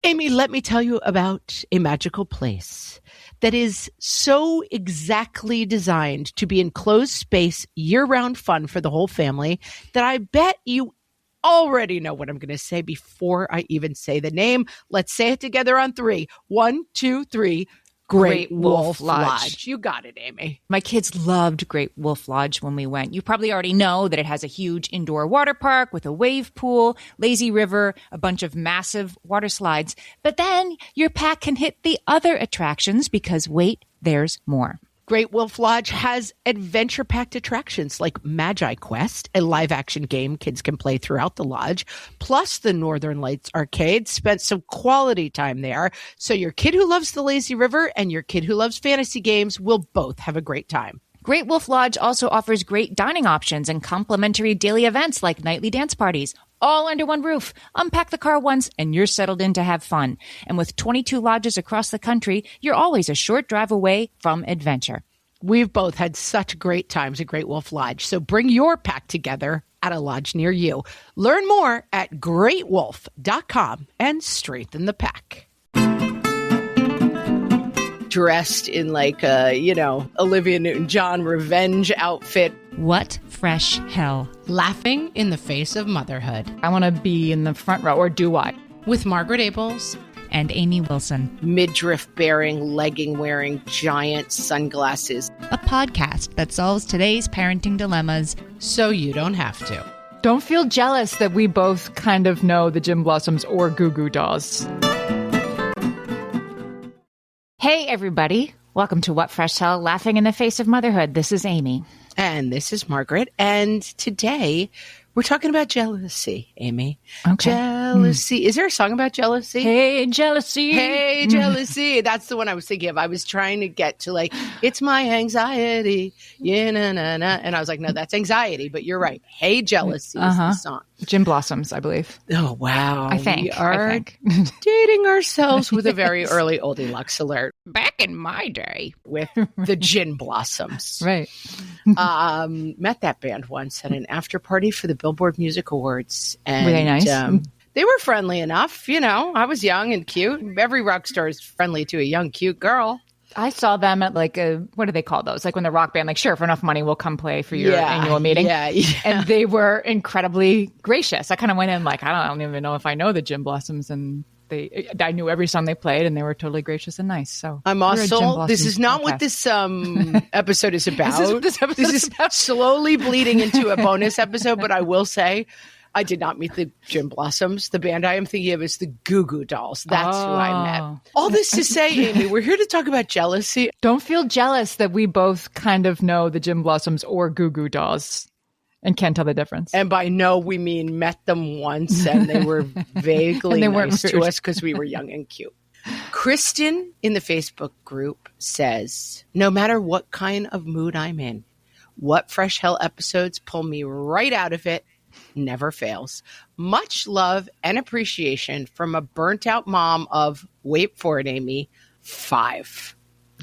Amy, let me tell you about a magical place that is so exactly designed to be enclosed space, year-round fun for the whole family that I bet you already know what I'm going to say before I even say the name. Let's say it together on 3. 1, 2, 3. Great Wolf Lodge. You got it, Amy. My kids loved Great Wolf Lodge when we went. You probably already know that it has a huge indoor water park with a wave pool, lazy river, a bunch of massive water slides. But then your pack can hit the other attractions because wait, there's more. Great Wolf Lodge has adventure-packed attractions like Magi Quest, a live-action game kids can play throughout the lodge, plus the Northern Lights Arcade. Spent some quality time there, so your kid who loves the lazy river and your kid who loves fantasy games will both have a great time. Great Wolf Lodge also offers great dining options and complimentary daily events like nightly dance parties, all under one roof. Unpack the car once and you're settled in to have fun. And with 22 lodges across the country, you're always a short drive away from adventure. We've both had such great times at Great Wolf Lodge, so bring your pack together at a lodge near you. Learn more at greatwolf.com and strengthen the pack. Dressed in like a, Olivia Newton-John revenge outfit. What fresh hell? Laughing in the face of motherhood. I want to be in the front row, or do I? With Margaret Abels and Amy Wilson. Midriff-bearing, legging-wearing, giant sunglasses. A podcast that solves today's parenting dilemmas so you don't have to. Don't feel jealous that we both kind of know the Gym Blossoms or Goo Goo Dolls. Hey, everybody. Welcome to What Fresh Hell, Laughing in the Face of Motherhood. This is Amy. And this is Margaret. And today we're talking about jealousy, Amy. Okay. Jealousy. Is there a song about jealousy? Hey, jealousy. Hey, jealousy. That's the one I was thinking of. I was trying to get to it's my anxiety. Yeah, na, na, na. And I was like, no, that's anxiety. But you're right. Hey, jealousy is the song. Gym Blossoms, I believe. Oh, wow. I think. We are dating ourselves with a very early Oldie Lux alert. Back in my day with the Gin Blossoms. Right. Met that band once at an after party for the Billboard Music Awards. And, were they nice? They were friendly enough. I was young and cute. Every rock star is friendly to a young, cute girl. I saw them at what do they call those? Like when the rock band, sure, for enough money, we'll come play for your annual meeting. Yeah. And they were incredibly gracious. I kind of went in I don't even know if I know the Gym Blossoms, and I knew every song they played, and they were totally gracious and nice. So I'm also, this is not what this episode is about. This is what this episode is about. Slowly bleeding into a bonus episode, but I will say, I did not meet the Gym Blossoms. The band I am thinking of is the Goo Goo Dolls. That's who I met. All this to say, Amy, we're here to talk about jealousy. Don't feel jealous that we both kind of know the Gym Blossoms or Goo Goo Dolls and can't tell the difference. And by no, we mean met them once and they were vaguely nice to us because we were young and cute. Kristen in the Facebook group says, no matter what kind of mood I'm in, What Fresh Hell episodes pull me right out of it. Never fails. Much love and appreciation from a burnt out mom of, wait for it, Amy, 5.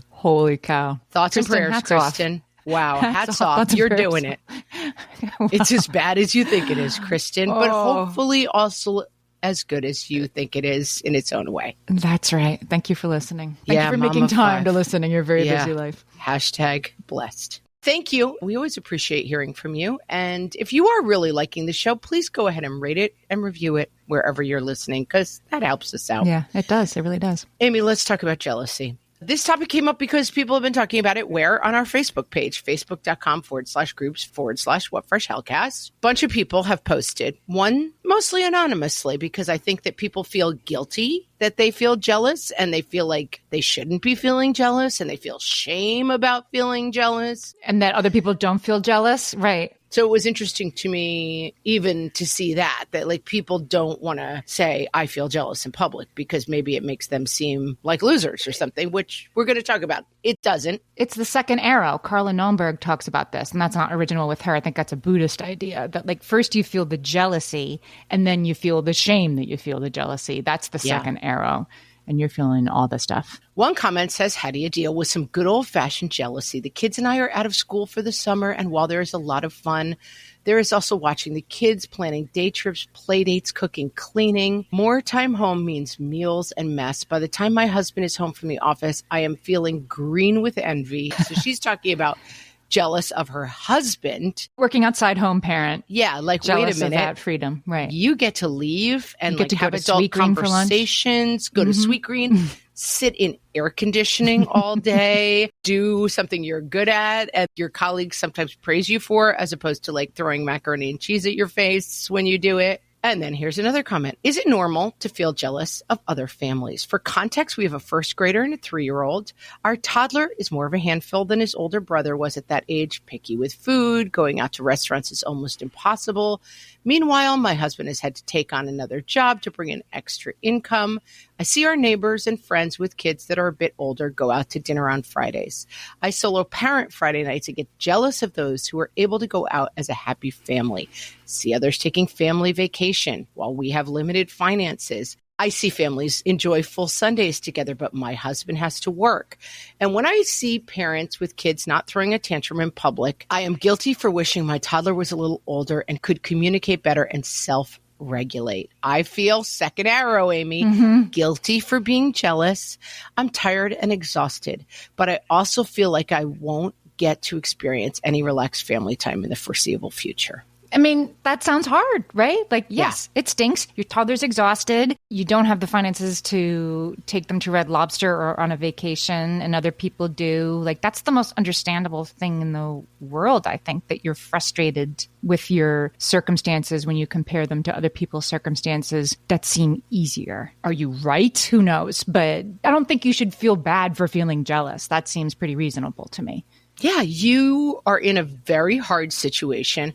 Holy cow. Thoughts Kristen, and prayers, Kristen. Off. Wow. Hats off. You're doing it. Wow. It's as bad as you think it is, Kristen, but hopefully also as good as you think it is in its own way. That's right. Thank you for listening. Thank you for making time to listen in your very busy life. Hashtag blessed. Thank you. We always appreciate hearing from you. And if you are really liking the show, please go ahead and rate it and review it wherever you're listening, because that helps us out. Yeah, it does. It really does. Amy, let's talk about jealousy. This topic came up because people have been talking about it where? On our Facebook page, facebook.com/groups/whatfreshhellcast. Bunch of people have posted, one mostly anonymously, because I think that people feel guilty that they feel jealous and they feel like they shouldn't be feeling jealous and they feel shame about feeling jealous. And that other people don't feel jealous. Right. So it was interesting to me even to see that people don't want to say, I feel jealous in public because maybe it makes them seem like losers or something, which we're going to talk about. It doesn't. It's the second arrow. Carla Nolberg talks about this, and that's not original with her. I think that's a Buddhist idea that first you feel the jealousy and then you feel the shame that you feel the jealousy. That's the second arrow. and you're feeling all the stuff. One comment says, how do you deal with some good old-fashioned jealousy? The kids and I are out of school for the summer, and while there is a lot of fun, there is also watching the kids, planning day trips, play dates, cooking, cleaning. More time home means meals and mess. By the time my husband is home from the office, I am feeling green with envy. So she's talking about jealous of her husband. Working outside home parent. Yeah, like, jealous wait a minute. Of that freedom, right. You get to leave and get to have go to adult conversations, go to Sweet Green, sit in air conditioning all day, do something you're good at and your colleagues sometimes praise you for, as opposed to like throwing macaroni and cheese at your face when you do it. And then here's another comment. Is it normal to feel jealous of other families? For context, we have a first grader and a 3-year-old. Our toddler is more of a handful than his older brother was at that age, picky with food. Going out to restaurants is almost impossible. Meanwhile, my husband has had to take on another job to bring in extra income. I see our neighbors and friends with kids that are a bit older go out to dinner on Fridays. I solo parent Friday nights and get jealous of those who are able to go out as a happy family. See others taking family vacation while we have limited finances. I see families enjoy full Sundays together, but my husband has to work. And when I see parents with kids not throwing a tantrum in public, I am guilty for wishing my toddler was a little older and could communicate better and self-regulate. I feel, second arrow, Amy, guilty for being jealous. I'm tired and exhausted, but I also feel like I won't get to experience any relaxed family time in the foreseeable future. I mean, that sounds hard, right? Like, yes, It stinks. Your toddler's exhausted. You don't have the finances to take them to Red Lobster or on a vacation, and other people do. Like, that's the most understandable thing in the world, I think, that you're frustrated with your circumstances when you compare them to other people's circumstances that seem easier. Are you right? Who knows? But I don't think you should feel bad for feeling jealous. That seems pretty reasonable to me. Yeah, you are in a very hard situation.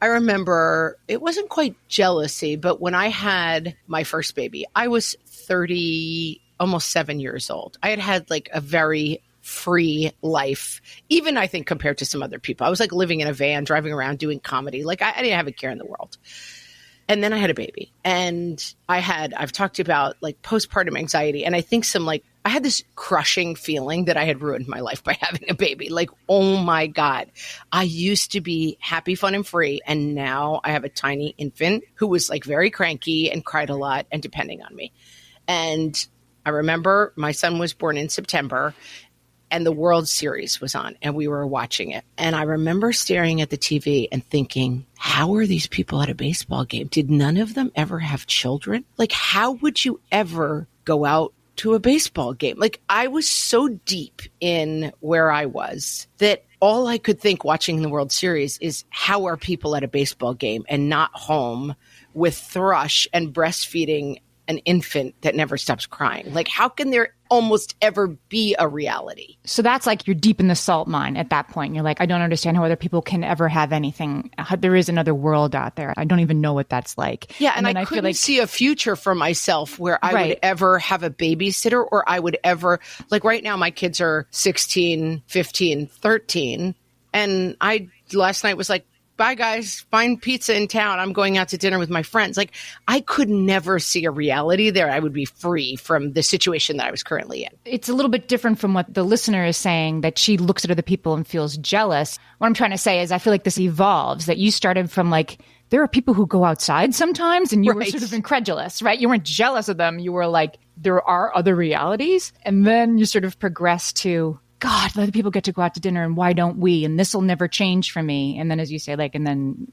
I remember it wasn't quite jealousy, but when I had my first baby, I was 30, almost 7 years old. I had like a very free life, even I think compared to some other people. I was like living in a van, driving around, doing comedy. Like I didn't have a care in the world. And then I had a baby, and I've talked about like postpartum anxiety. And I think I had this crushing feeling that I had ruined my life by having a baby. Like, oh my God, I used to be happy, fun, and free. And now I have a tiny infant who was like very cranky and cried a lot and depending on me. And I remember my son was born in September, and the World Series was on, and we were watching it. And I remember staring at the TV and thinking, how are these people at a baseball game? Did none of them ever have children? Like, how would you ever go out to a baseball game? Like, I was so deep in where I was that all I could think watching the World Series is, how are people at a baseball game and not home with thrush and breastfeeding an infant that never stops crying? Like, how can there almost ever be a reality? So that's like you're deep in the salt mine at that point. You're like, I don't understand how other people can ever have anything. There is another world out there. I don't even know what that's like. Yeah, and I couldn't see a future for myself where I would ever have a babysitter, or I would ever, like right now my kids are 16, 15, 13. And last night was like, bye guys, find pizza in town. I'm going out to dinner with my friends. Like, I could never see a reality there. I would be free from the situation that I was currently in. It's a little bit different from what the listener is saying, that she looks at other people and feels jealous. What I'm trying to say is I feel like this evolves, that you started from like, there are people who go outside sometimes, and you were sort of incredulous, right? You weren't jealous of them. You were like, there are other realities. And then you sort of progress to, God, other people get to go out to dinner, and why don't we? And this will never change for me. And then, as you say, like, and then,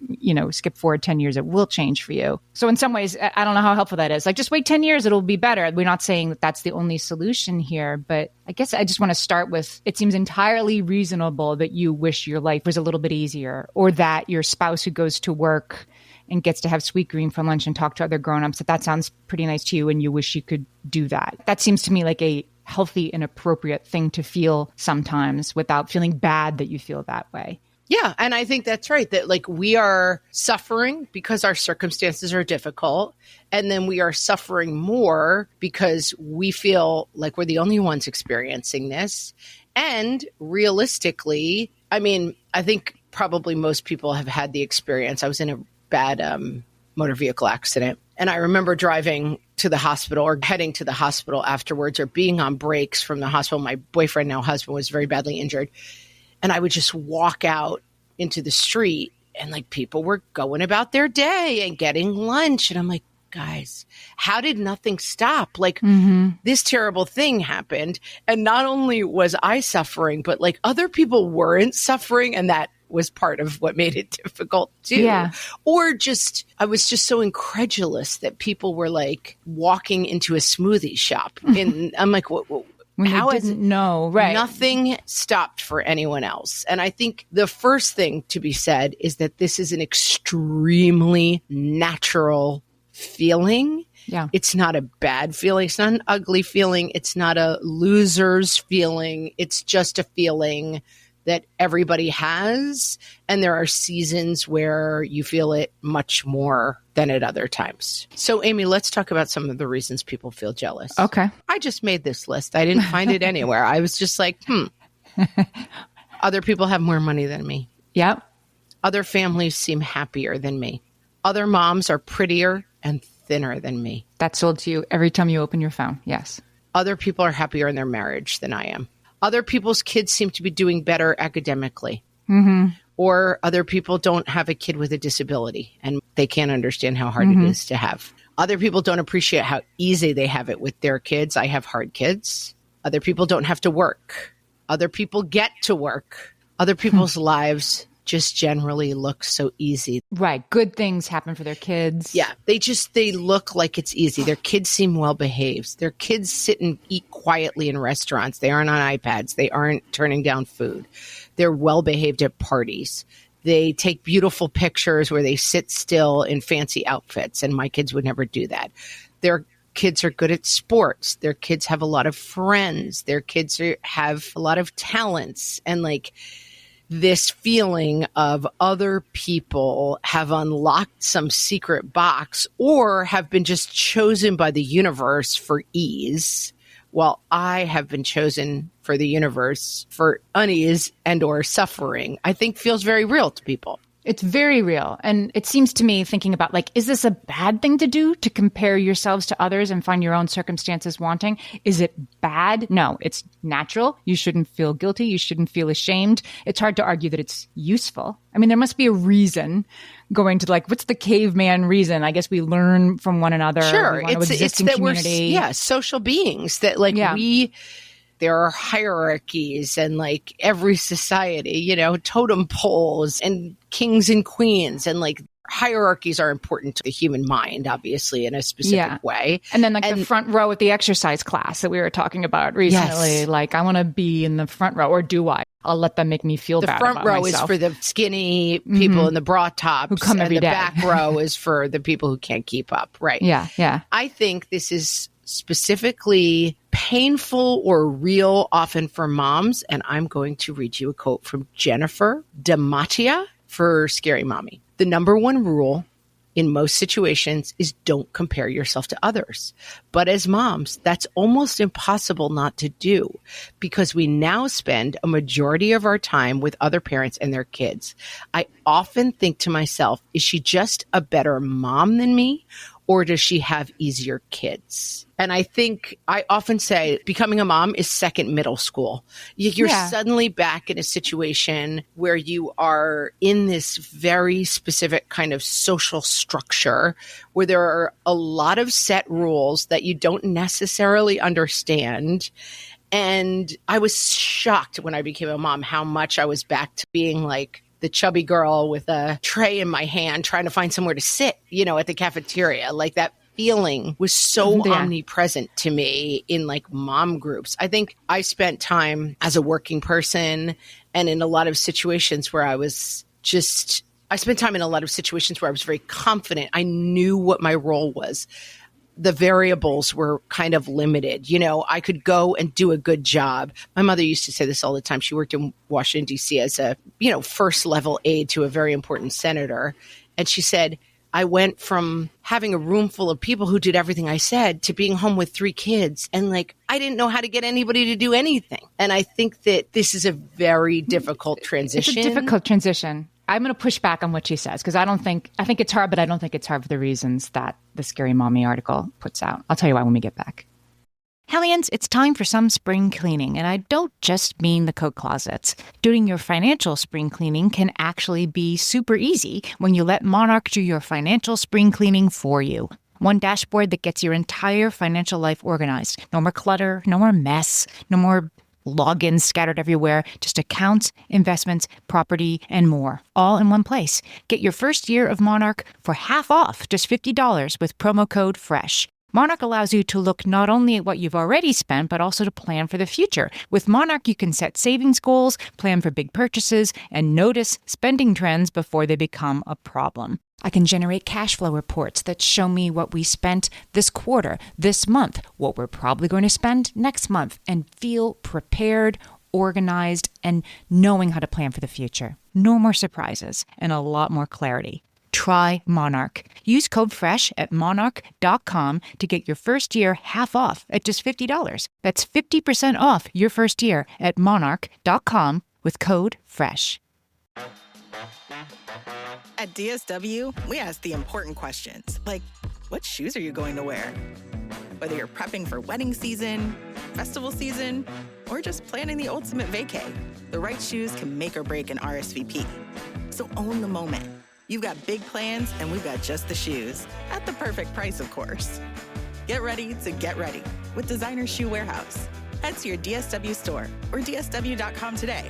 skip forward 10 years, it will change for you. So in some ways, I don't know how helpful that is. Like, just wait 10 years, it'll be better. We're not saying that that's the only solution here, but I guess I just want to start with, it seems entirely reasonable that you wish your life was a little bit easier, or that your spouse who goes to work and gets to have Sweet Green for lunch and talk to other grownups, that sounds pretty nice to you and you wish you could do that. That seems to me like a healthy and appropriate thing to feel sometimes, without feeling bad that you feel that way. Yeah. And I think that's right, that like we are suffering because our circumstances are difficult. And then we are suffering more because we feel like we're the only ones experiencing this. And realistically, I mean, I think probably most people have had the experience. I was in a bad motor vehicle accident. And I remember driving to the hospital or heading to the hospital afterwards or being on breaks from the hospital. My boyfriend, now husband, was very badly injured. And I would just walk out into the street and like people were going about their day and getting lunch. And I'm like, guys, how did nothing stop? Like this terrible thing happened. And not only was I suffering, but like other people weren't suffering. And that was part of what made it difficult too. Yeah. Or just, I was just so incredulous that people were like walking into a smoothie shop. And I'm like, what? When how you didn't know, right? Nothing stopped for anyone else. And I think the first thing to be said is that this is an extremely natural feeling. Yeah. It's not a bad feeling. It's not an ugly feeling. It's not a loser's feeling. It's just a feeling that everybody has. And there are seasons where you feel it much more than at other times. So, Amy, let's talk about some of the reasons people feel jealous. Okay. I just made this list. I didn't find it anywhere. I was just like, Other people have more money than me. Yep. Other families seem happier than me. Other moms are prettier and thinner than me. That's sold to you every time you open your phone. Yes. Other people are happier in their marriage than I am. Other people's kids seem to be doing better academically. Or other people don't have a kid with a disability and they can't understand how hard it is to have. Other people don't appreciate how easy they have it with their kids. I have hard kids. Other people don't have to work. Other people get to work. Other people's lives just generally look so easy. Right. Good things happen for their kids. Yeah. They look like it's easy. Their kids seem well behaved. Their kids sit and eat quietly in restaurants. They aren't on iPads. They aren't turning down food. They're well behaved at parties. They take beautiful pictures where they sit still in fancy outfits. And my kids would never do that. Their kids are good at sports. Their kids have a lot of friends. Their kids have a lot of talents. And like, this feeling of other people have unlocked some secret box or have been just chosen by the universe for ease, while I have been chosen for the universe for unease and or suffering, I think feels very real to people. It's very real. And it seems to me thinking about like, is this a bad thing to do to compare yourselves to others and find your own circumstances wanting? Is it bad? No, it's natural. You shouldn't feel guilty. You shouldn't feel ashamed. It's hard to argue that it's useful. I mean, there must be a reason going to like, what's the caveman reason? I guess we learn from one another. Sure. It's that community. We're social beings that like there are hierarchies and like every society, totem poles and kings and queens and like hierarchies are important to the human mind, obviously, in a specific way. And then the front row at the exercise class that we were talking about recently, like I want to be in the front row, or do I? I'll let them make me feel bad about myself. The front row is for the skinny people in the bra tops. Who come every day. The back row is for the people who can't keep up. Right. Yeah. Yeah. I think this is specifically painful or real often for moms. And I'm going to read you a quote from Jennifer DeMattia for Scary Mommy. The number one rule in most situations is don't compare yourself to others. But as moms, that's almost impossible not to do because we now spend a majority of our time with other parents and their kids. I often think to myself, is she just a better mom than me? Or does she have easier kids? And I think I often say becoming a mom is second middle school. You're suddenly back in a situation where you are in this very specific kind of social structure where there are a lot of set rules that you don't necessarily understand. And I was shocked when I became a mom how much I was back to being like the chubby girl with a tray in my hand trying to find somewhere to sit, at the cafeteria. Like that feeling was so omnipresent to me in like mom groups. I think I spent time as a working person and in a lot of situations where I spent time in a lot of situations where I was very confident. I knew what my role was. The variables were kind of limited. I could go and do a good job. My mother used to say this all the time. She worked in Washington, D.C. as a, first level aide to a very important senator. And she said, I went from having a room full of people who did everything I said to being home with 3 kids. And like, I didn't know how to get anybody to do anything. And I think that this is a very difficult transition. It's a difficult transition. I'm going to push back on what she says because I think it's hard, but I don't think it's hard for the reasons that the Scary Mommy article puts out. I'll tell you why when we get back. Hellions, it's time for some spring cleaning, and I don't just mean the coat closets. Doing your financial spring cleaning can actually be super easy when you let Monarch do your financial spring cleaning for you. One dashboard that gets your entire financial life organized. No more clutter, no more mess, no more logins scattered everywhere, just accounts, investments, property, and more, all in one place. Get your first year of Monarch for half off, just $50 with promo code FRESH. Monarch allows you to look not only at what you've already spent, but also to plan for the future. With Monarch, you can set savings goals, plan for big purchases, and notice spending trends before they become a problem. I can generate cash flow reports that show me what we spent this quarter, this month, what we're probably going to spend next month, and feel prepared, organized, and knowing how to plan for the future. No more surprises and a lot more clarity. Try Monarch. Use code FRESH at monarch.com to get your first year half off at just $50. That's 50% off your first year at monarch.com with code FRESH. At DSW, we ask the important questions, like, what shoes are you going to wear? Whether you're prepping for wedding season, festival season, or just planning the ultimate vacay, the right shoes can make or break an RSVP. So own the moment. You've got big plans, and we've got just the shoes. At the perfect price, of course. Get ready to get ready with Designer Shoe Warehouse. Head to your DSW store or dsw.com today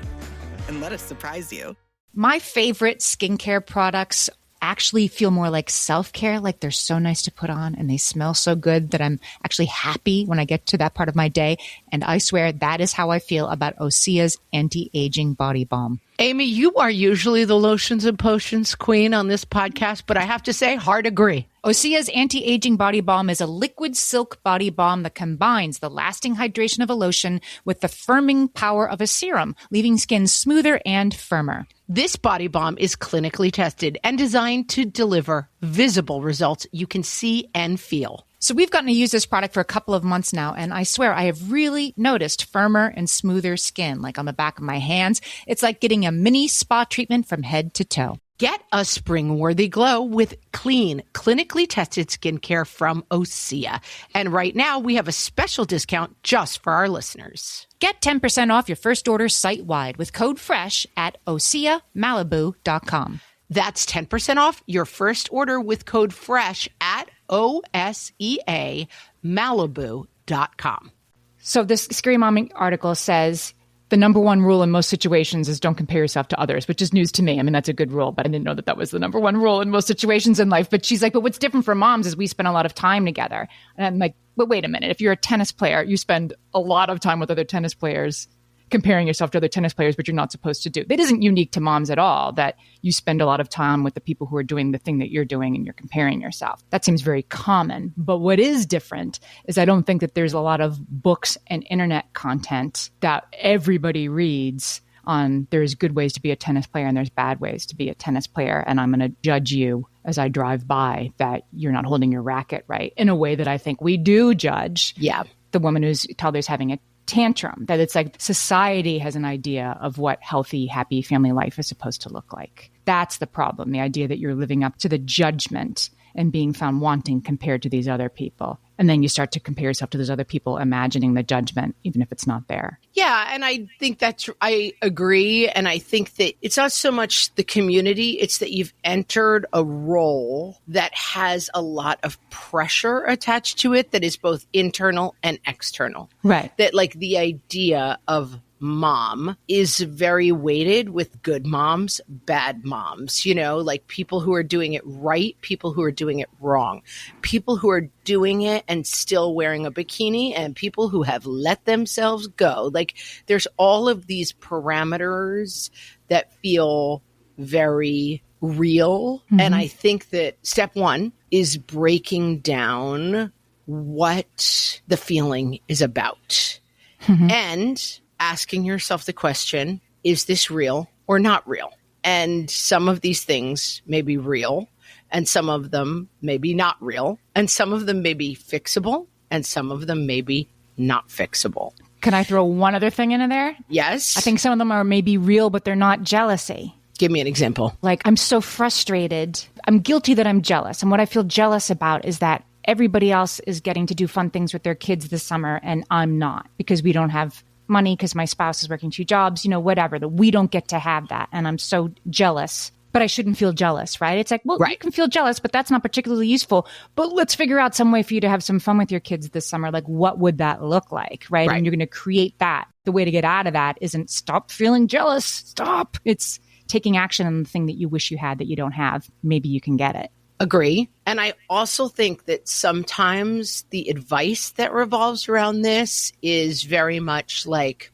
and let us surprise you. My favorite skincare products actually feel more like self-care, like they're so nice to put on and they smell so good that I'm actually happy when I get to that part of my day. And I swear that is how I feel about Osea's anti-aging body balm. Amy, you are usually the lotions and potions queen on this podcast, but I have to say, hard agree. Osea's anti-aging body balm is a liquid silk body balm that combines the lasting hydration of a lotion with the firming power of a serum, leaving skin smoother and firmer. This body balm is clinically tested and designed to deliver visible results you can see and feel. So we've gotten to use this product for a couple of months now, and I swear I have really noticed firmer and smoother skin, like on the back of my hands. It's like getting a mini spa treatment from head to toe. Get a spring-worthy glow with clean, clinically tested skincare from Osea. And right now, we have a special discount just for our listeners. Get 10% off your first order site-wide with code FRESH at OseaMalibu.com. That's 10% off your first order with code FRESH at OSEAMalibu.com. So this Scary Mommy article says the number one rule in most situations is don't compare yourself to others, which is news to me. I mean, that's a good rule, but I didn't know that that was the number one rule in most situations in life. But she's like, but what's different for moms is we spend a lot of time together. And I'm like, but wait a minute. If you're a tennis player, you spend a lot of time with other tennis players, comparing yourself to other tennis players, which you're not supposed to do. That isn't unique to moms at all, that you spend a lot of time with the people who are doing the thing that you're doing and you're comparing yourself. That seems very common. But what is different is I don't think that there's a lot of books and internet content that everybody reads on there's good ways to be a tennis player and there's bad ways to be a tennis player. And I'm going to judge you as I drive by that you're not holding your racket right in a way that I think we do judge the woman whose toddler's having a tantrum, that it's like society has an idea of what healthy, happy family life is supposed to look like. That's the problem, the idea that you're living up to the judgment and being found wanting compared to these other people. And then you start to compare yourself to those other people, imagining the judgment, even if it's not there. Yeah, and I think I agree. And I think that it's not so much the community, it's that you've entered a role that has a lot of pressure attached to it that is both internal and external. Right. That like the idea of mom is very weighted with good moms, bad moms, you know, like people who are doing it right, people who are doing it wrong, people who are doing it and still wearing a bikini, and people who have let themselves go. Like there's all of these parameters that feel very real. Mm-hmm. And I think that step one is breaking down what the feeling is about. Mm-hmm. And asking yourself the question, is this real or not real? And some of these things may be real, and some of them may be not real, and some of them may be fixable, and some of them may be not fixable. Can I throw one other thing into there? Yes. I think some of them are maybe real, but they're not jealousy. Give me an example. Like, I'm so frustrated. I'm guilty that I'm jealous. And what I feel jealous about is that everybody else is getting to do fun things with their kids this summer and I'm not, because we don't have money, because my spouse is working 2 jobs, whatever, that we don't get to have that. And I'm so jealous, but I shouldn't feel jealous, right? It's like, well, Right. You can feel jealous, but that's not particularly useful. But let's figure out some way for you to have some fun with your kids this summer. Like, what would that look like, right? And you're going to create that. The way to get out of that isn't stop feeling jealous. Stop. It's taking action on the thing that you wish you had that you don't have. Maybe you can get it. Agree. And I also think that sometimes the advice that revolves around this is very much like,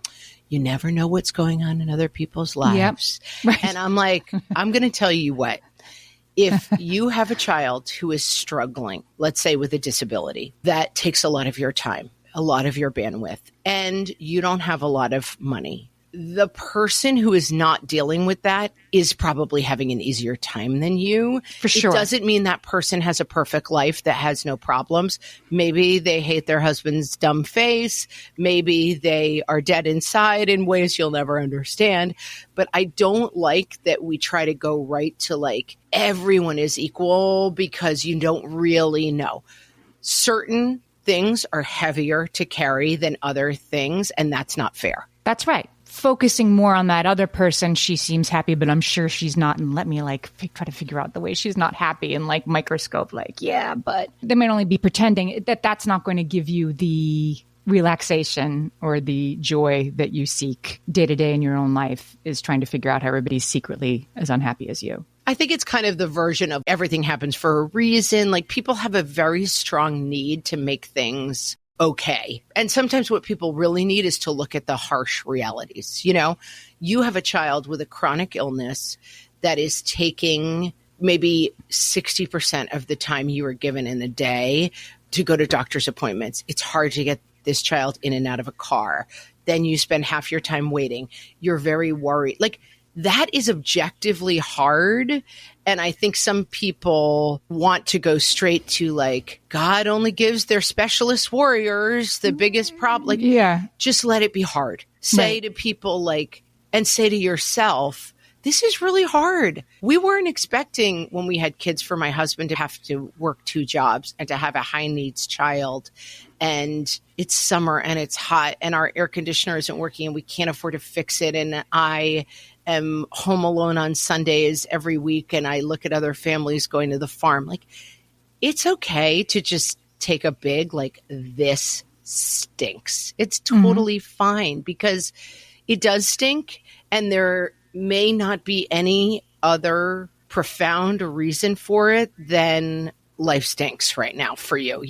you never know what's going on in other people's lives. Yep. Right. And I'm like, I'm going to tell you what, if you have a child who is struggling, let's say with a disability, that takes a lot of your time, a lot of your bandwidth, and you don't have a lot of money. The person who is not dealing with that is probably having an easier time than you. For sure. It doesn't mean that person has a perfect life that has no problems. Maybe they hate their husband's dumb face. Maybe they are dead inside in ways you'll never understand. But I don't like that we try to go right to like everyone is equal because you don't really know. Certain things are heavier to carry than other things, and that's not fair. That's right. Focusing more on that other person, she seems happy, but I'm sure she's not. And let me try to figure out the way she's not happy and microscope, yeah, but they might only be pretending that that's not going to give you the relaxation or the joy that you seek day to day in your own life, is trying to figure out how everybody's secretly as unhappy as you. I think it's kind of the version of everything happens for a reason. Like, people have a very strong need to make things okay. And sometimes what people really need is to look at the harsh realities. You have a child with a chronic illness that is taking maybe 60% of the time you were given in a day to go to doctor's appointments. It's hard to get this child in and out of a car. Then you spend half your time waiting. You're very worried. Like, that is objectively hard. And I think some people want to go straight to like, God only gives their specialist warriors the biggest problem. Like, yeah, just let it be hard. Say to people and say to yourself, this is really hard. We weren't expecting when we had kids for my husband to have to work 2 jobs and to have a high needs child. And it's summer and it's hot and our air conditioner isn't working and we can't afford to fix it. And I am home alone on Sundays every week. And I look at other families going to the farm. Like, it's okay to just take a big, this stinks. It's totally fine, because it does stink. And there may not be any other profound reason for it than life stinks right now for you,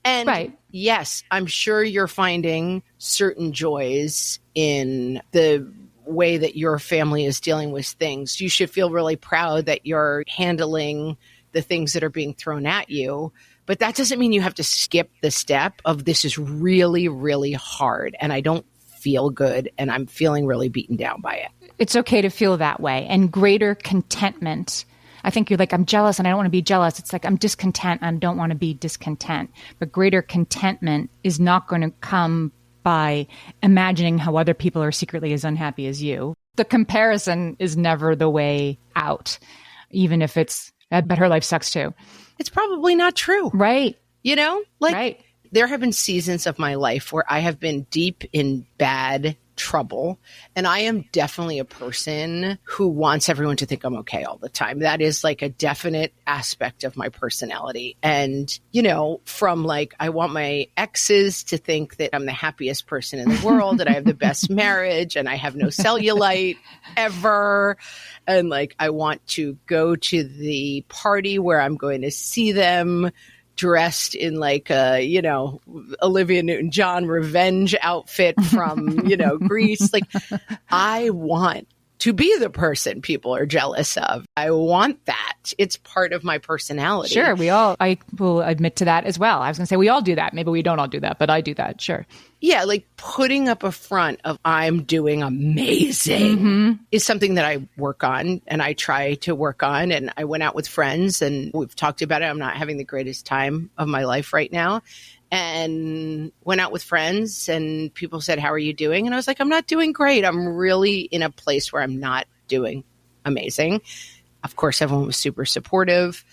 And right. Yes, I'm sure you're finding certain joys in the way that your family is dealing with things. You should feel really proud that you're handling the things that are being thrown at you. But that doesn't mean you have to skip the step of, this is really, really hard and I don't feel good and I'm feeling really beaten down by it. It's okay to feel that way. And greater contentment. I think you're like, I'm jealous and I don't want to be jealous. It's like, I'm discontent and I don't want to be discontent. But greater contentment is not going to come by imagining how other people are secretly as unhappy as you. The comparison is never the way out, even if it's, I bet her life sucks too. It's probably not true. Right. Right. There have been seasons of my life where I have been deep in bad trouble. And I am definitely a person who wants everyone to think I'm okay all the time. That is like a definite aspect of my personality. And, from I want my exes to think that I'm the happiest person in the world and I have the best marriage and I have no cellulite ever. And I want to go to the party where I'm going to see them dressed in Olivia Newton-John revenge outfit from, Greece. I want to be the person people are jealous of. I want that. It's part of my personality. Sure. I will admit to that as well. I was going to say, we all do that. Maybe we don't all do that, but I do that. Sure. Yeah. Putting up a front of I'm doing amazing is something that I work on and I try to work on. And I went out with friends and we've talked about it. I'm not having the greatest time of my life right now. And went out with friends and people said, how are you doing? And I was like, I'm not doing great. I'm really in a place where I'm not doing amazing. Of course, everyone was super supportive.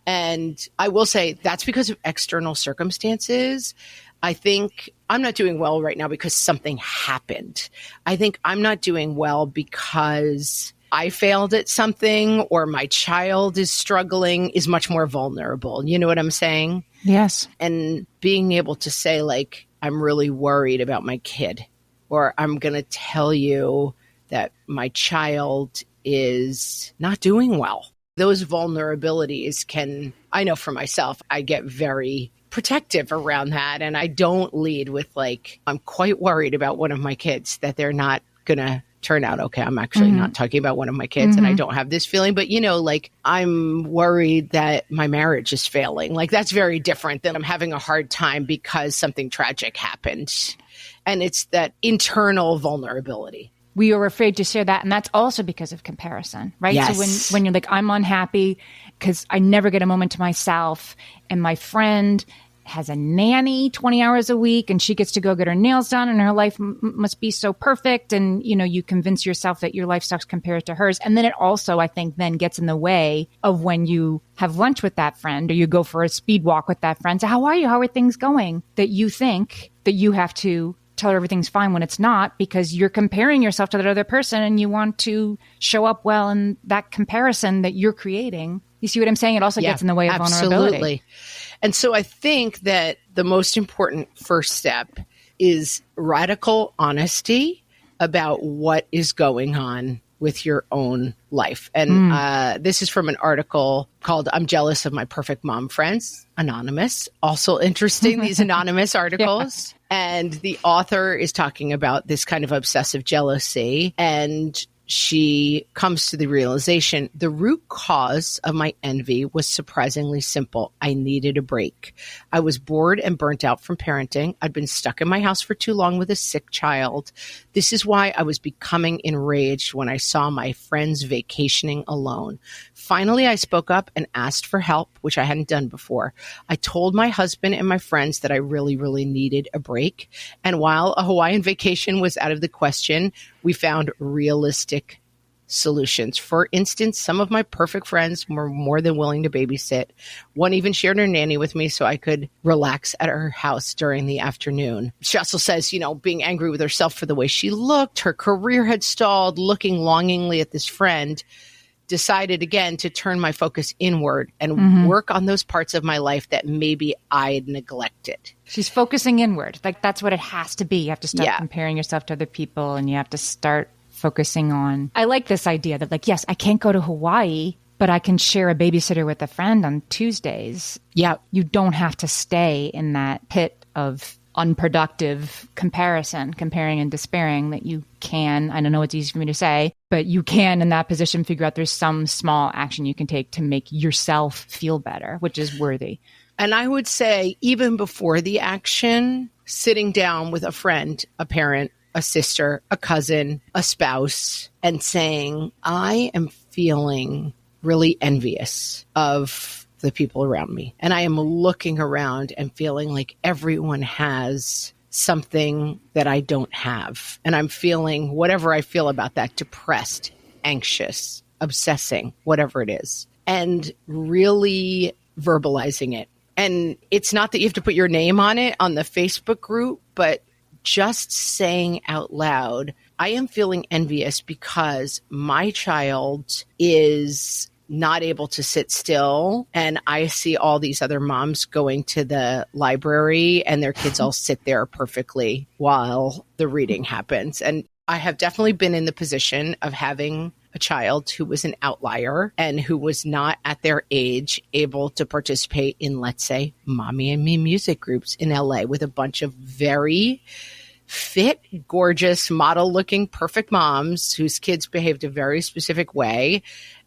And I will say that's because of external circumstances. I think I'm not doing well right now because something happened. I think I'm not doing well because I failed at something or my child is struggling, is much more vulnerable. You know what I'm saying? Yes. And being able to say, like, I'm really worried about my kid, or I'm going to tell you that my child is not doing well. Those vulnerabilities can, I know for myself, I get very protective around that. And I don't lead with like, I'm quite worried about one of my kids that they're not going to turn out okay. I'm actually not talking about one of my kids and I don't have this feeling, but you know, like I'm worried that my marriage is failing. Like that's very different than I'm having a hard time because something tragic happened. And it's that internal vulnerability. We are afraid to share that. And that's also because of comparison, right? Yes. So when you're like, I'm unhappy because I never get a moment to myself and my friend has a nanny 20 hours a week and she gets to go get her nails done and her life must be so perfect. And, you know, you convince yourself that your life sucks compared to hers. And then it also, I think, then gets in the way of when you have lunch with that friend or you go for a speed walk with that friend. So how are you? How are things going? That you think that you have to tell her everything's fine when it's not because you're comparing yourself to that other person and you want to show up well in that comparison that you're creating. You see what I'm saying? It also gets in the way of vulnerability. Absolutely. And so I think that the most important first step is radical honesty about what is going on with your own life. And this is from an article called I'm Jealous of My Perfect Mom Friends, anonymous. Also interesting, these anonymous articles. Yeah. And the author is talking about this kind of obsessive jealousy. And she comes to the realization the root cause of my envy was surprisingly simple. I needed a break. I was bored and burnt out from parenting. I'd been stuck in my house for too long with a sick child. This is why I was becoming enraged when I saw my friends vacationing alone. Finally, I spoke up and asked for help, which I hadn't done before. I told my husband and my friends that I really, really needed a break. And while a Hawaiian vacation was out of the question, we found realistic solutions. For instance, some of my perfect friends were more than willing to babysit. One even shared her nanny with me so I could relax at her house during the afternoon. She also says, you know, being angry with herself for the way she looked, her career had stalled, looking longingly at this friend, decided again to turn my focus inward and work on those parts of my life that maybe I'd neglected. She's focusing inward. Like that's what it has to be. You have to start comparing yourself to other people and you have to start focusing on. I like this idea that like, yes, I can't go to Hawaii, but I can share a babysitter with a friend on Tuesdays. Yeah. You don't have to stay in that pit of unproductive comparison, comparing and despairing that you can, I don't know it's easy for me to say, but you can in that position figure out there's some small action you can take to make yourself feel better, which is worthy. And I would say even before the action, sitting down with a friend, a parent, a sister, a cousin, a spouse, and saying, I am feeling really envious of the people around me. And I am looking around and feeling like everyone has something that I don't have. And I'm feeling whatever I feel about that, depressed, anxious, obsessing, whatever it is, and really verbalizing it. And it's not that you have to put your name on it on the Facebook group, but just saying out loud, I am feeling envious because my child is not able to sit still. And I see all these other moms going to the library and their kids all sit there perfectly while the reading happens. And I have definitely been in the position of having a child who was an outlier and who was not at their age able to participate in, let's say, Mommy and Me music groups in LA with a bunch of very fit, gorgeous, model-looking, perfect moms whose kids behaved a very specific way.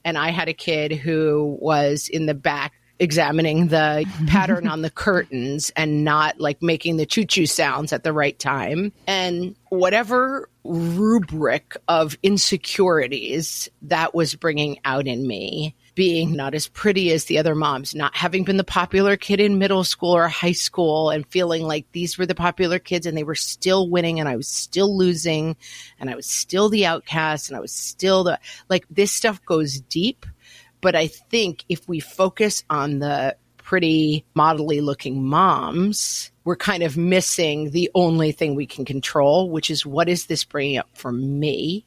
And I had a kid who was in the back examining the pattern on the curtains and not like making the choo-choo sounds at the right time. And whatever rubric of insecurities that was bringing out in me, being not as pretty as the other moms, not having been the popular kid in middle school or high school and feeling like these were the popular kids and they were still winning and I was still losing and I was still the outcast and I was still the, like, this stuff goes deep. But I think if we focus on the pretty modelly looking moms, we're kind of missing the only thing we can control, which is what is this bringing up for me?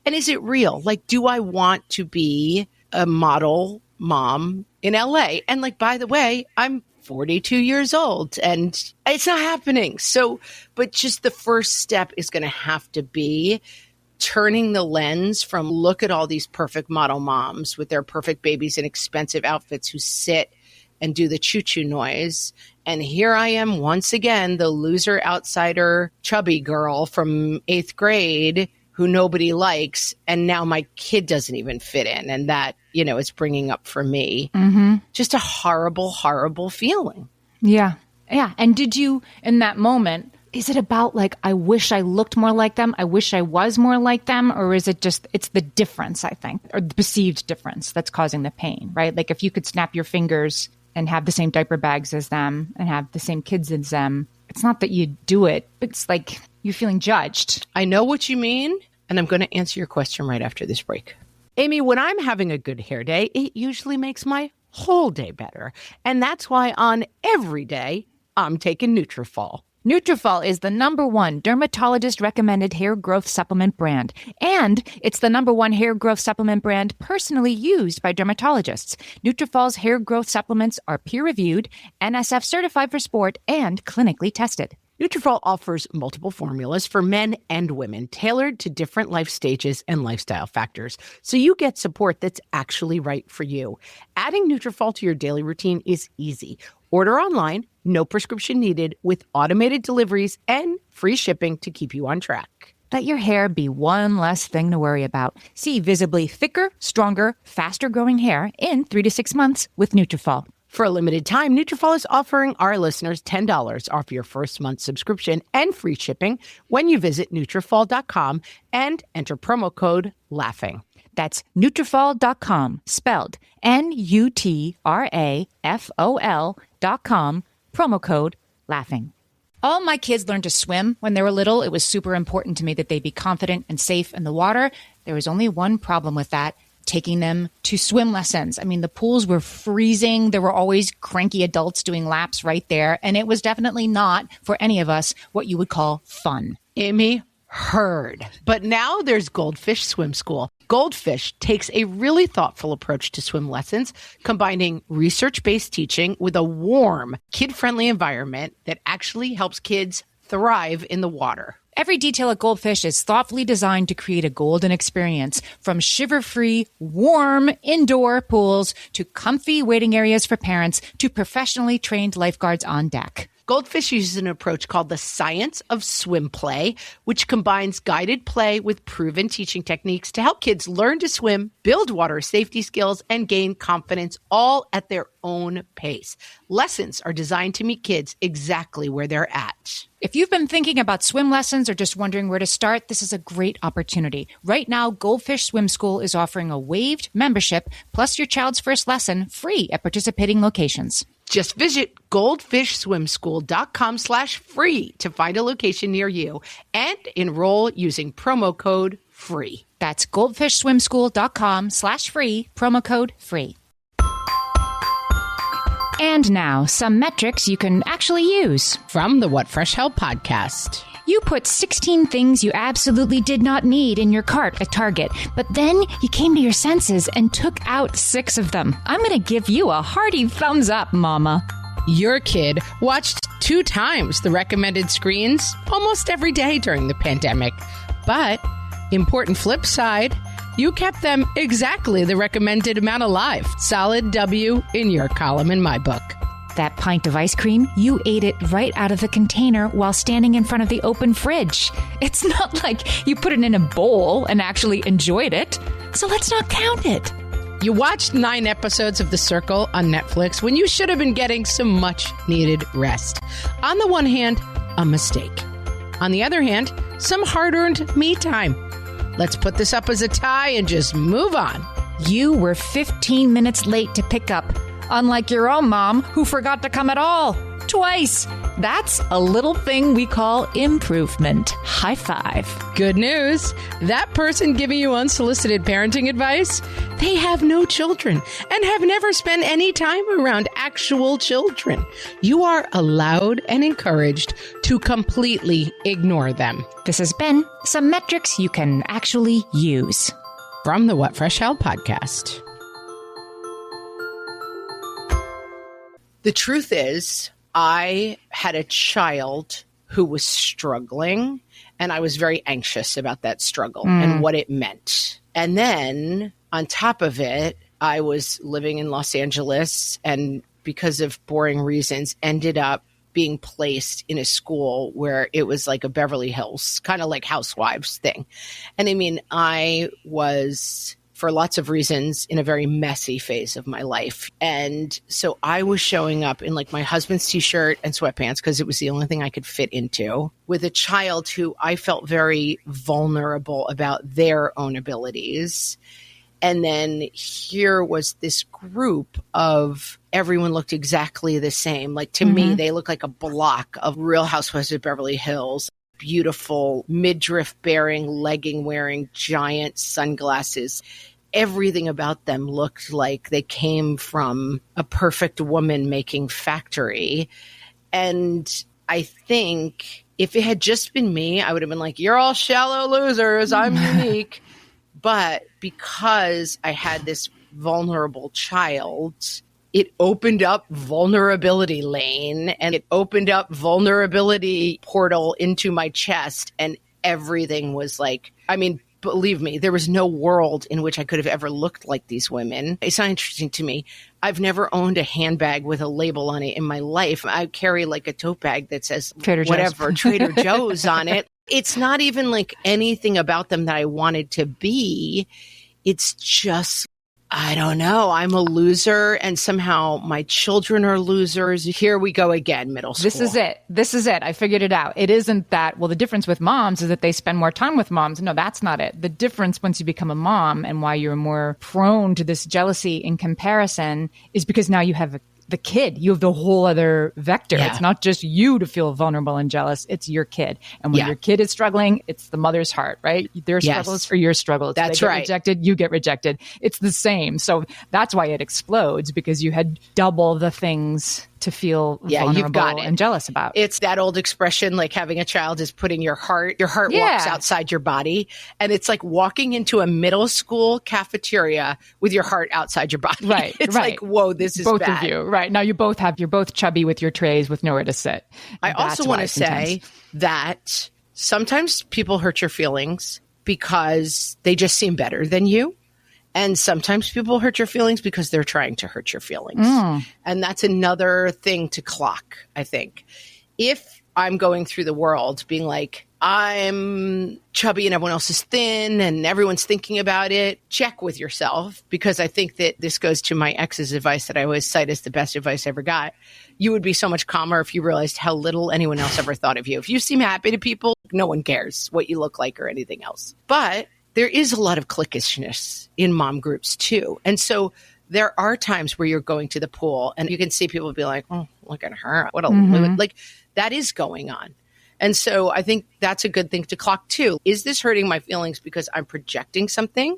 And is it real? Like, do I want to be a model mom in LA? And like, by the way, I'm 42 years old and it's not happening. So, but just the first step is going to have to be turning the lens from look at all these perfect model moms with their perfect babies in expensive outfits who sit and do the choo-choo noise. And here I am once again, the loser, outsider, chubby girl from 8th grade who nobody likes. And now my kid doesn't even fit in. And that, you know, is bringing up for me just a horrible, horrible feeling. Yeah. Yeah. And did you, in that moment, is it about like, I wish I looked more like them, I wish I was more like them? Or is it just, it's the difference, I think, or the perceived difference that's causing the pain, right? Like if you could snap your fingers and have the same diaper bags as them and have the same kids as them, it's not that you do it. It's like you're feeling judged. I know what you mean. And I'm going to answer your question right after this break. Amy, when I'm having a good hair day, it usually makes my whole day better. And that's why on every day, I'm taking Nutrafol. Nutrafol is the #1 dermatologist-recommended hair growth supplement brand. And it's the #1 hair growth supplement brand personally used by dermatologists. Nutrafol's hair growth supplements are peer-reviewed, NSF certified for sport, and clinically tested. Nutrafol offers multiple formulas for men and women tailored to different life stages and lifestyle factors, so you get support that's actually right for you. Adding Nutrafol to your daily routine is easy. Order online, no prescription needed, with automated deliveries and free shipping to keep you on track. Let your hair be one less thing to worry about. See visibly thicker, stronger, faster-growing hair in 3 to 6 months with Nutrafol. For a limited time, Nutrafol is offering our listeners $10 off your first month subscription and free shipping when you visit Nutrafol.com and enter promo code LAUGHING. That's Nutrafol.com, spelled Nutrafol.com, promo code LAUGHING. All my kids learned to swim when they were little. It was super important to me that they be confident and safe in the water. There was only one problem with that: taking them to swim lessons. I mean, the pools were freezing. There were always cranky adults doing laps right there. And it was definitely not, for any of us, what you would call fun. Amy, heard. But now there's Goldfish Swim School. Goldfish takes a really thoughtful approach to swim lessons, combining research-based teaching with a warm, kid-friendly environment that actually helps kids thrive in the water. Every detail at Goldfish is thoughtfully designed to create a golden experience, from shiver-free, warm indoor pools to comfy waiting areas for parents to professionally trained lifeguards on deck. Goldfish uses an approach called the science of swim play, which combines guided play with proven teaching techniques to help kids learn to swim, build water safety skills, and gain confidence, all at their own pace. Lessons are designed to meet kids exactly where they're at. If you've been thinking about swim lessons or just wondering where to start, this is a great opportunity. Right now, Goldfish Swim School is offering a waived membership plus your child's first lesson free at participating locations. Just visit goldfishswimschool.com/free to find a location near you and enroll using promo code FREE. That's goldfishswimschool.com/free, promo code FREE. And now, some metrics you can actually use. From the What Fresh Hell podcast. You put 16 things you absolutely did not need in your cart at Target, but then you came to your senses and took out 6 of them. I'm going to give you a hearty thumbs up, Mama. Your kid watched 2 times the recommended screens almost every day during the pandemic. But, important flip side, you kept them exactly the recommended amount alive. Solid W in your column in my book. That pint of ice cream, you ate it right out of the container while standing in front of the open fridge. It's not like you put it in a bowl and actually enjoyed it, so let's not count it. You watched 9 episodes of The Circle on Netflix when you should have been getting some much-needed rest. On the one hand, a mistake. On the other hand, some hard-earned me time. Let's put this up as a tie and just move on. You were 15 minutes late to pick up, unlike your own mom who forgot to come at all. Twice. That's a little thing we call improvement. High five. Good news. That person giving you unsolicited parenting advice, they have no children and have never spent any time around actual children. You are allowed and encouraged to completely ignore them. This has been some metrics you can actually use. From the What Fresh Hell podcast. The truth is, I had a child who was struggling, and I was very anxious about that struggle and what it meant. And then on top of it, I was living in Los Angeles and because of boring reasons ended up being placed in a school where it was like a Beverly Hills, kind of like Housewives thing. And I mean, I was, for lots of reasons, in a very messy phase of my life. And so I was showing up in like my husband's t-shirt and sweatpants because it was the only thing I could fit into, with a child who I felt very vulnerable about their own abilities. And then here was this group of everyone looked exactly the same. Like to me, they look like a block of Real Housewives of Beverly Hills. Beautiful midriff bearing, legging wearing, giant sunglasses. Everything about them looked like they came from a perfect woman making factory. And I think if it had just been me, I would have been like, you're all shallow losers. I'm unique. But because I had this vulnerable child, it opened up vulnerability lane and it opened up vulnerability portal into my chest. And everything was like, I mean, believe me, there was no world in which I could have ever looked like these women. It's not interesting to me. I've never owned a handbag with a label on it in my life. I carry like a tote bag that says Trader Joe's on it. It's not even like anything about them that I wanted to be. It's just, I don't know. I'm a loser and somehow my children are losers. Here we go again, middle school. This is it. I figured it out. It isn't that, well, the difference with moms is that they spend more time with moms. No, that's not it. The difference once you become a mom and why you're more prone to this jealousy in comparison is because now you have the kid. You have the whole other vector. Yeah. It's not just you to feel vulnerable and jealous. It's your kid. And when your kid is struggling, it's the mother's heart, right? Their struggles for your struggles. That's they get right. Rejected, you get rejected. It's the same. So that's why it explodes, because you had double the things to feel vulnerable you've got and jealous about. It's that old expression, like having a child is putting your heart walks outside your body. And it's like walking into a middle school cafeteria with your heart outside your body. Right. It's like, whoa, this is both bad. of you. Right. Now you're both chubby with your trays with nowhere to sit. I also want to say that sometimes people hurt your feelings because they just seem better than you. And sometimes people hurt your feelings because they're trying to hurt your feelings. And that's another thing to clock, I think. If I'm going through the world being like, I'm chubby and everyone else is thin and everyone's thinking about it, check with yourself, because I think that this goes to my ex's advice that I always cite as the best advice I ever got. You would be so much calmer if you realized how little anyone else ever thought of you. If you seem happy to people, no one cares what you look like or anything else. But there is a lot of cliquishness in mom groups too. And so there are times where you're going to the pool and you can see people be like, oh, look at her. What a like that is going on. And so I think that's a good thing to clock too. Is this hurting my feelings because I'm projecting something?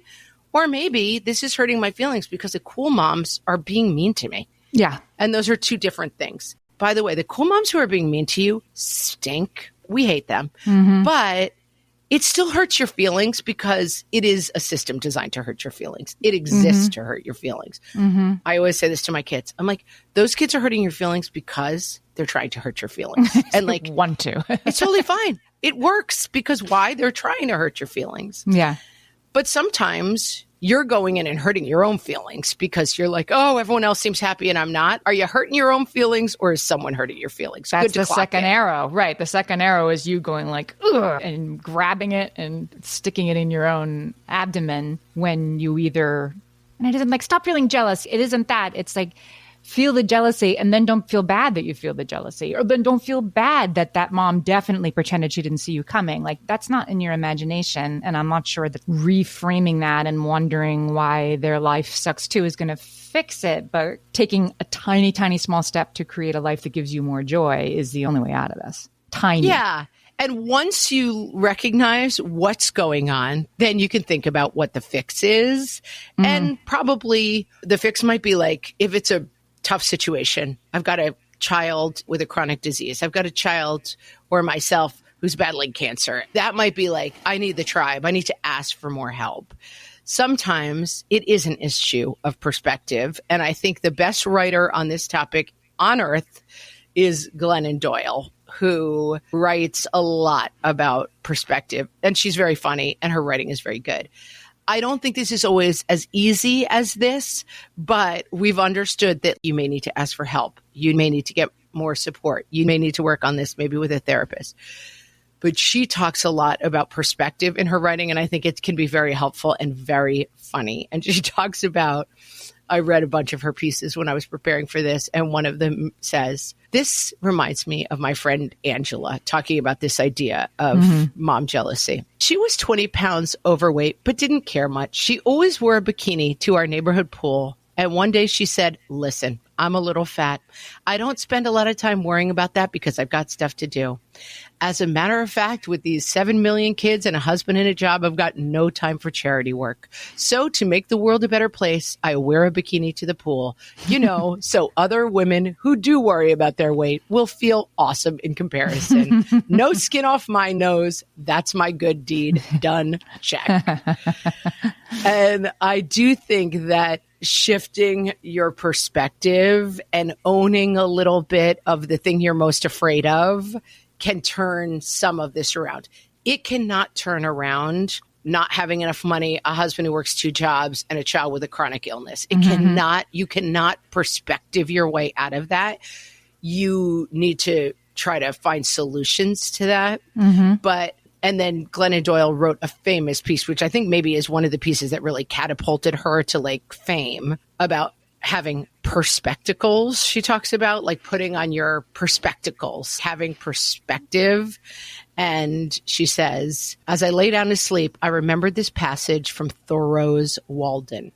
Or maybe this is hurting my feelings because the cool moms are being mean to me. Yeah. And those are two different things. By the way, the cool moms who are being mean to you stink. We hate them. But it still hurts your feelings because it is a system designed to hurt your feelings. It exists to hurt your feelings. I always say this to my kids. I'm like, those kids are hurting your feelings because they're trying to hurt your feelings. And like, want to. It's totally fine. It works because why? They're trying to hurt your feelings. Yeah. But sometimes you're going in and hurting your own feelings because you're like, oh, everyone else seems happy and I'm not. Are you hurting your own feelings or is someone hurting your feelings? That's the second arrow, right? The second arrow is you going like, ugh, and grabbing it and sticking it in your own abdomen when you either, and it isn't like, stop feeling jealous. It isn't that. It's like, feel the jealousy and then don't feel bad that you feel the jealousy, or then don't feel bad that that mom definitely pretended she didn't see you coming. Like, that's not in your imagination. And I'm not sure that reframing that and wondering why their life sucks too is going to fix it. But taking a tiny, tiny small step to create a life that gives you more joy is the only way out of this. Tiny. Yeah. And once you recognize what's going on, then you can think about what the fix is. Mm-hmm. And probably the fix might be like, if it's a tough situation, I've got a child with a chronic disease, I've got a child or myself who's battling cancer. That might be like, I need the tribe. I need to ask for more help. Sometimes it is an issue of perspective. And I think the best writer on this topic on earth is Glennon Doyle, who writes a lot about perspective. And she's very funny and her writing is very good. I don't think this is always as easy as this, but we've understood that you may need to ask for help. You may need to get more support. You may need to work on this, maybe with a therapist. But she talks a lot about perspective in her writing, and I think it can be very helpful and very funny. And she talks about, I read a bunch of her pieces when I was preparing for this, and one of them says, this reminds me of my friend Angela talking about this idea of mom jealousy. She was 20 pounds overweight, but didn't care much. She always wore a bikini to our neighborhood pool. And one day she said, listen, I'm a little fat. I don't spend a lot of time worrying about that because I've got stuff to do. As a matter of fact, with these 7 million kids and a husband and a job, I've got no time for charity work. So to make the world a better place, I wear a bikini to the pool, so other women who do worry about their weight will feel awesome in comparison. No skin off my nose. That's my good deed. Done. Check. And I do think that shifting your perspective and owning a little bit of the thing you're most afraid of can turn some of this around. It cannot turn around not having enough money, a husband who works 2 jobs, and a child with a chronic illness. It cannot, you cannot perspective your way out of that. You need to try to find solutions to that. And then Glennon Doyle wrote a famous piece, which I think maybe is one of the pieces that really catapulted her to like fame, about having perspectacles. She talks about like putting on your perspectacles, having perspective. And she says, as I lay down to sleep, I remembered this passage from Thoreau's Walden.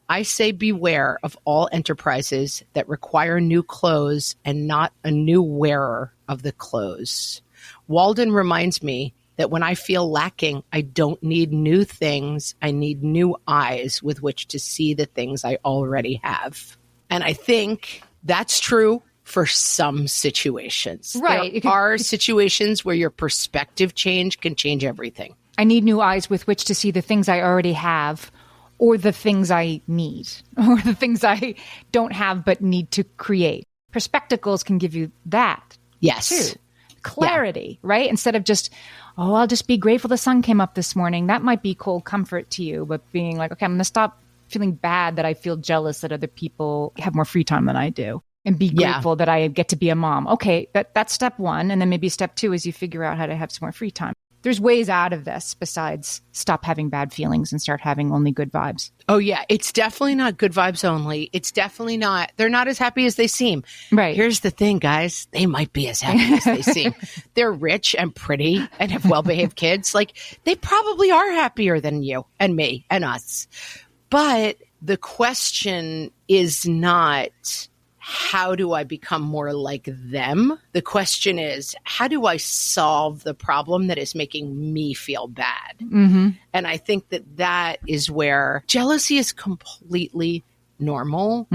I say beware of all enterprises that require new clothes and not a new wearer of the clothes. Walden reminds me that when I feel lacking, I don't need new things. I need new eyes with which to see the things I already have. And I think that's true for some situations. Right. There are situations where your perspective change can change everything. I need new eyes with which to see the things I already have, or the things I need, or the things I don't have but need to create. Perspectacles can give you that. Yes. Too. Clarity, right? Instead of just, I'll just be grateful the sun came up this morning. That might be cold comfort to you, but being like, okay, I'm going to stop feeling bad that I feel jealous that other people have more free time than I do, and be grateful that I get to be a mom. Okay, that's step 1. And then maybe step 2 is you figure out how to have some more free time. There's ways out of this besides stop having bad feelings and start having only good vibes. Oh, yeah. It's definitely not good vibes only. It's definitely not. They're not as happy as they seem. Right. Here's the thing, guys. They might be as happy as they seem. They're rich and pretty and have well-behaved kids. Like, they probably are happier than you and me and us. But the question is not, how do I become more like them? The question is, how do I solve the problem that is making me feel bad? And I think that is where jealousy is completely normal.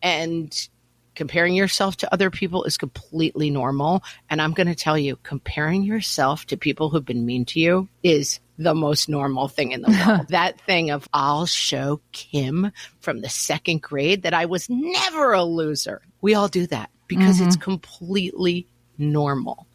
And comparing yourself to other people is completely normal. And I'm going to tell you, comparing yourself to people who've been mean to you is the most normal thing in the world. That thing of, I'll show Kim from the 2nd grade that I was never a loser. We all do that because it's completely normal.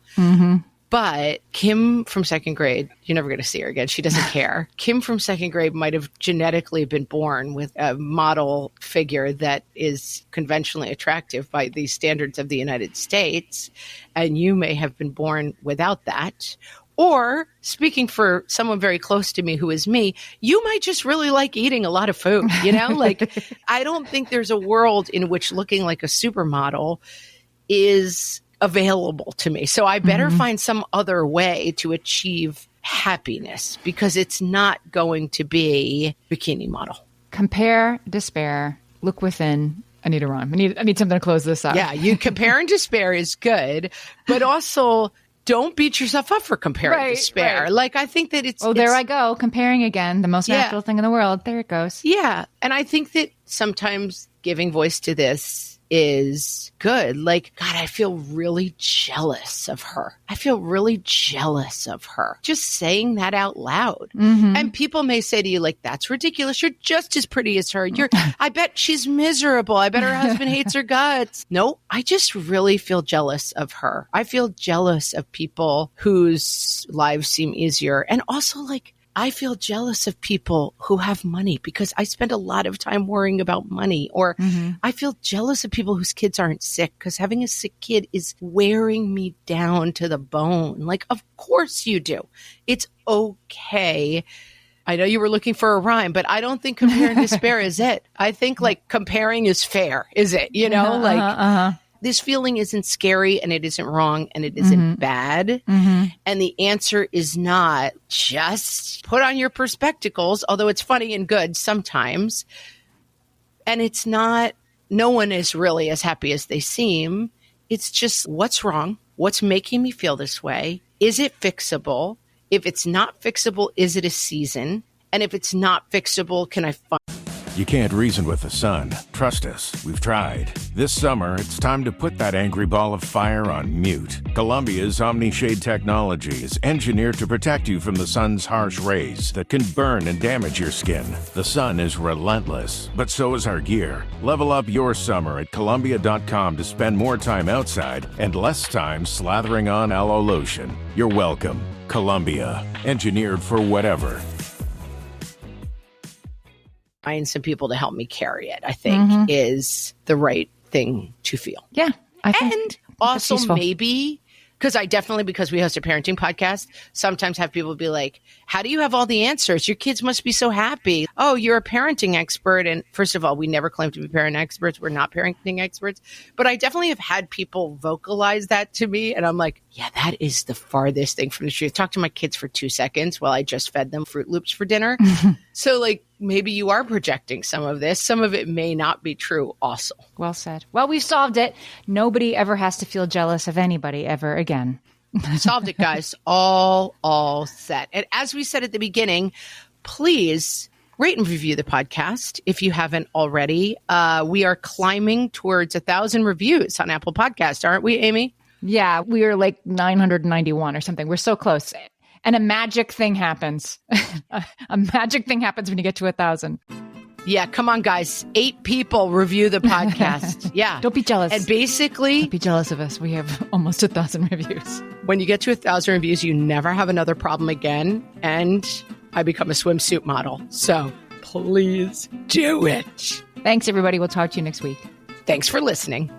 But Kim from 2nd grade, you're never going to see her again. She doesn't care. Kim from 2nd grade might have genetically been born with a model figure that is conventionally attractive by the standards of the United States. And you may have been born without that. Or speaking for someone very close to me who is me, you might just really like eating a lot of food, you know? Like, I don't think there's a world in which looking like a supermodel is available to me. So I better find some other way to achieve happiness because it's not going to be bikini model. Compare, despair, look within. I need a rhyme. I need something to close this out. Yeah, you compare and despair is good, but also don't beat yourself up for compare and despair. Right. Like, I think that it's... there I go, comparing again, the most natural thing in the world. There it goes. Yeah, and I think that sometimes giving voice to this is good. Like, God, I feel really jealous of her. I feel really jealous of her. Just saying that out loud. And people may say to you, like, that's ridiculous. You're just as pretty as her. I bet she's miserable. I bet her husband hates her guts. No, I just really feel jealous of her. I feel jealous of people whose lives seem easier. And also, like, I feel jealous of people who have money because I spend a lot of time worrying about money. Or I feel jealous of people whose kids aren't sick because having a sick kid is wearing me down to the bone. Like, of course you do. It's okay. I know you were looking for a rhyme, but I don't think compare and despair is it. I think like comparing is fair, is it? You know, this feeling isn't scary and it isn't wrong and it isn't bad. And the answer is not just put on your perspectacles, although it's funny and good sometimes. And it's not, no one is really as happy as they seem. It's just what's wrong? What's making me feel this way? Is it fixable? If it's not fixable, is it a season? And if it's not fixable, can I find... You can't reason with the sun. Trust us, we've tried. This summer, it's time to put that angry ball of fire on mute. Columbia's Omni-Shade technology is engineered to protect you from the sun's harsh rays that can burn and damage your skin. The sun is relentless, but so is our gear. Level up your summer at Columbia.com to spend more time outside and less time slathering on aloe lotion. You're welcome. Columbia, engineered for whatever. Find some people to help me carry it, I think, is the right thing to feel. Yeah. And also maybe, because we host a parenting podcast, sometimes have people be like, how do you have all the answers? Your kids must be so happy. Oh, you're a parenting expert. And first of all, we never claim to be parenting experts. We're not parenting experts. But I definitely have had people vocalize that to me. And I'm like, yeah, that is the farthest thing from the truth. Talk to my kids for 2 seconds while I just fed them Fruit Loops for dinner. So like, maybe you are projecting some of this. Some of it may not be true also. Well said. Well, we've solved it. Nobody ever has to feel jealous of anybody ever again. Solved it, guys. All set. And as we said at the beginning, please rate and review the podcast if you haven't already. We are climbing towards 1,000 reviews on Apple Podcasts, aren't we, Amy? Yeah, we are like 991 or something. We're so close. And a magic thing happens. A magic thing happens when you get to 1,000. Yeah, come on, guys. 8 people review the podcast. Yeah. Don't be jealous. And basically... Don't be jealous of us. We have almost 1,000 reviews. When you get to 1,000 reviews, you never have another problem again. And I become a swimsuit model. So please do it. Thanks, everybody. We'll talk to you next week. Thanks for listening.